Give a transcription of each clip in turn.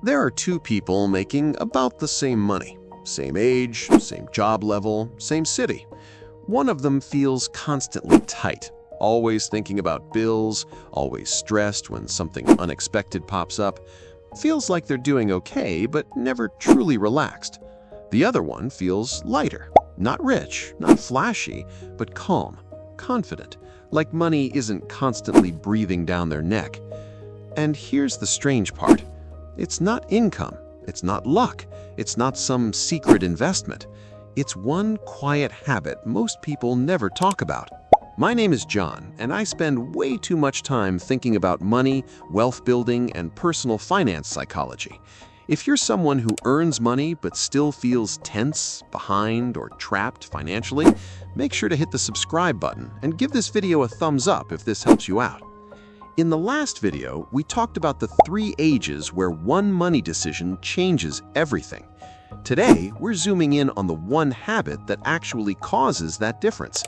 There are two people making about the same money. Same age, same job level, same city. One of them feels constantly tight, always thinking about bills, always stressed when something unexpected pops up. Feels like they're doing okay, but never truly relaxed. The other one feels lighter, not rich, not flashy, but calm, confident, like money isn't constantly breathing down their neck. And here's the strange part. It's not income, it's not luck, it's not some secret investment. It's one quiet habit most people never talk about. My name is John, and I spend way too much time thinking about money, wealth building, and personal finance psychology. If you're someone who earns money but still feels tense, behind, or trapped financially, make sure to hit the subscribe button and give this video a thumbs up if this helps you out. In the last video, we talked about the 3 ages where one money decision changes everything. Today, we're zooming in on the one habit that actually causes that difference.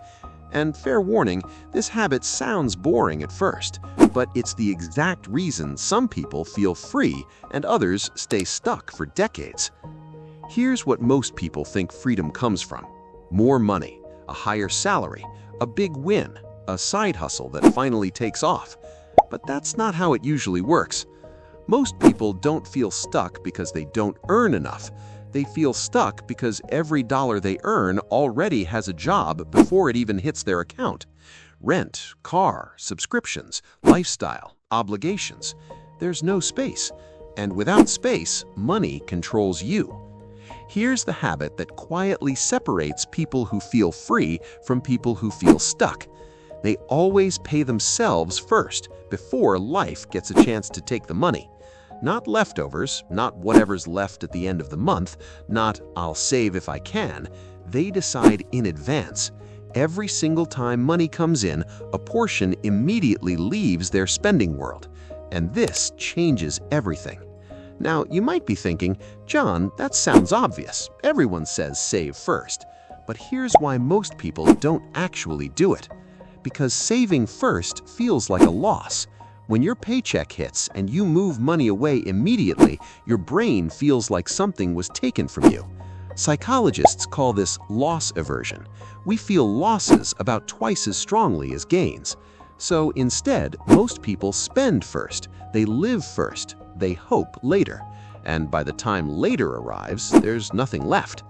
And fair warning, this habit sounds boring at first, but it's the exact reason some people feel free and others stay stuck for decades. Here's what most people think freedom comes from: more money, a higher salary, a big win, a side hustle that finally takes off. But that's not how it usually works. Most people don't feel stuck because they don't earn enough. They feel stuck because every dollar they earn already has a job before it even hits their account. Rent, car, subscriptions, lifestyle, obligations. There's no space. And without space, money controls you. Here's the habit that quietly separates people who feel free from people who feel stuck. They always pay themselves first, before life gets a chance to take the money. Not leftovers, not whatever's left at the end of the month, not "I'll save if I can." They decide in advance. Every single time money comes in, a portion immediately leaves their spending world. And this changes everything. Now, you might be thinking, John, that sounds obvious. Everyone says save first. But here's why most people don't actually do it. Because saving first feels like a loss. When your paycheck hits and you move money away immediately, your brain feels like something was taken from you. Psychologists call this loss aversion. We feel losses about twice as strongly as gains. So instead, most people spend first, they live first, they hope later. And by the time later arrives, there's nothing left.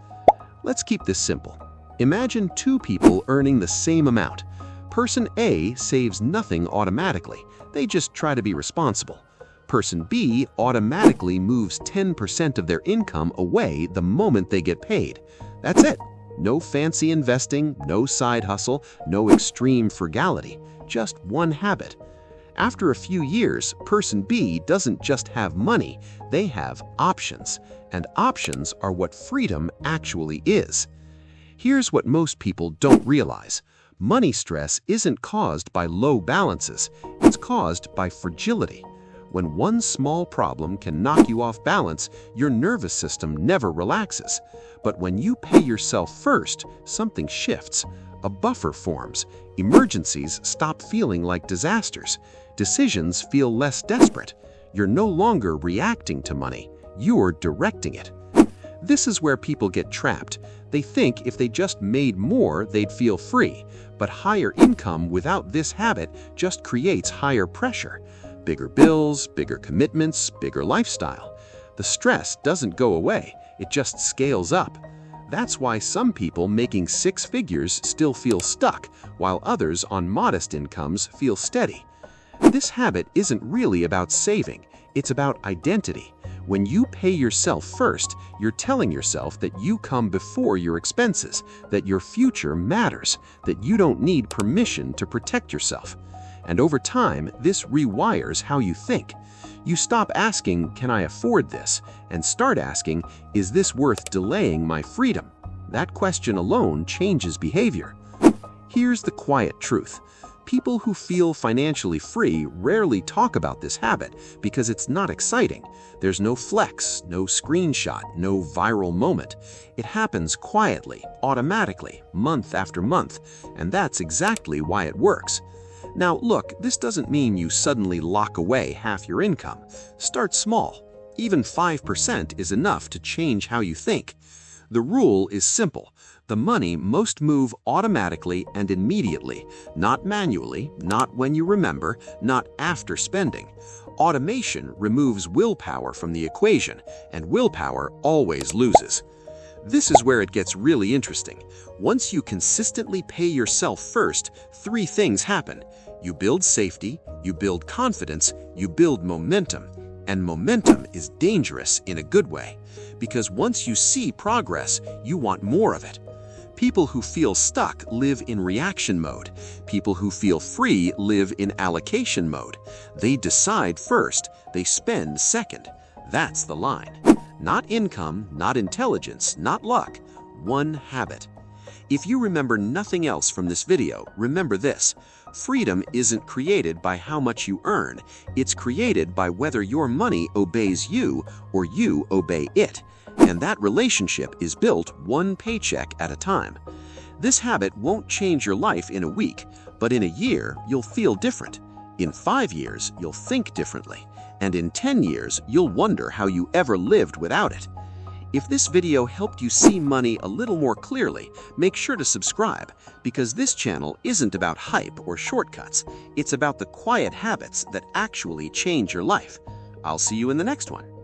Let's keep this simple. Imagine 2 people earning the same amount. Person A saves nothing automatically. They just try to be responsible. Person B automatically moves 10% of their income away the moment they get paid. That's it. No fancy investing, no side hustle, no extreme frugality. Just one habit. After a few years, person B doesn't just have money, they have options. And options are what freedom actually is. Here's what most people don't realize. Money stress isn't caused by low balances, it's caused by fragility. When one small problem can knock you off balance, your nervous system never relaxes. But when you pay yourself first, something shifts. A buffer forms. Emergencies stop feeling like disasters. Decisions feel less desperate. You're no longer reacting to money, you're directing it. This is where people get trapped. They think if they just made more, they'd feel free. But higher income without this habit just creates higher pressure. Bigger bills, bigger commitments, bigger lifestyle. The stress doesn't go away, it just scales up. That's why some people making 6 figures still feel stuck, while others on modest incomes feel steady. This habit isn't really about saving, it's about identity. When you pay yourself first, you're telling yourself that you come before your expenses, that your future matters, that you don't need permission to protect yourself. And over time, this rewires how you think. You stop asking, "Can I afford this?" and start asking, "Is this worth delaying my freedom?" That question alone changes behavior. Here's the quiet truth. People who feel financially free rarely talk about this habit because it's not exciting. There's no flex, no screenshot, no viral moment. It happens quietly, automatically, month after month, and that's exactly why it works. Now look, this doesn't mean you suddenly lock away half your income. Start small. Even 5% is enough to change how you think. The rule is simple. The money must move automatically and immediately, not manually, not when you remember, not after spending. Automation removes willpower from the equation, and willpower always loses. This is where it gets really interesting. Once you consistently pay yourself first, three things happen. You build safety, you build confidence, you build momentum. And momentum is dangerous in a good way, because once you see progress, you want more of it. People who feel stuck live in reaction mode. People who feel free live in allocation mode. They decide first, they spend second. That's the line. Not income, not intelligence, not luck. One habit. If you remember nothing else from this video, remember this. Freedom isn't created by how much you earn. It's created by whether your money obeys you or you obey it. And that relationship is built one paycheck at a time. This habit won't change your life in a week, but in a year, you'll feel different. In 5 years, you'll think differently. And in 10 years, you'll wonder how you ever lived without it. If this video helped you see money a little more clearly, make sure to subscribe, because this channel isn't about hype or shortcuts. It's about the quiet habits that actually change your life. I'll see you in the next one.